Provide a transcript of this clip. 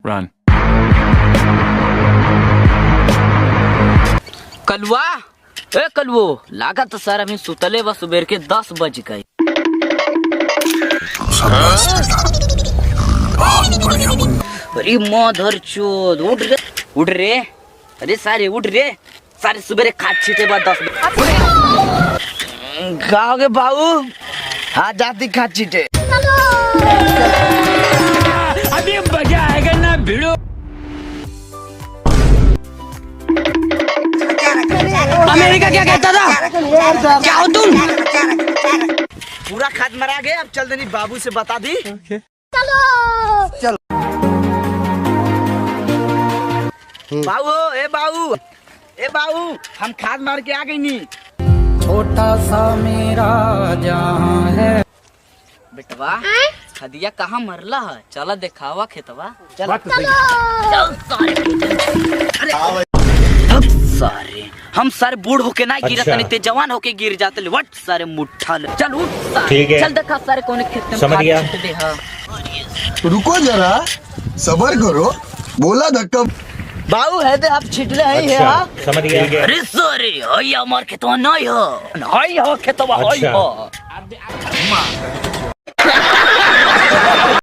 Run. कलवा ए कलवो लागा तो sir अभी सुतले बस सुबेर के 10 बज गए। अरे मधर चोद उठ रे अरे सारे उठ रे सारे सुबेरे खाट छीटे बाद 10 गाँव के बाबू हाँ जाती खाट छीटे अभी मजा आएगा ना भिड़ो। अमेरिका क्या कहता था? क्या हो तुम? पूरा खाद मरा गया। अब चल देनी बाबू से बता दी। चलो बाबू ए बाबू हम खाद मार के आ गई नी। छोटा सा मेरा जहां है। बेटवा खदिया कहाँ मरला है? चला दिखावा खेतवा। चल सारे हम सारे बूढ़ होके ना गिरत नहीं ते जवान होके गिर जाते ले वट सारे मुट्ठा ले। चल उठ सारे चल देखा सारे कोने खेत में समझ गया। खाद दे। हाँ रुको जरा सबर करो बोला धक्का बाबू है तो आप छिटले है अच्छा, हाँ? समझ गया। अरे सारे हई हमार खेतवा नहीं हो खेतवा हई अच्छा। हो।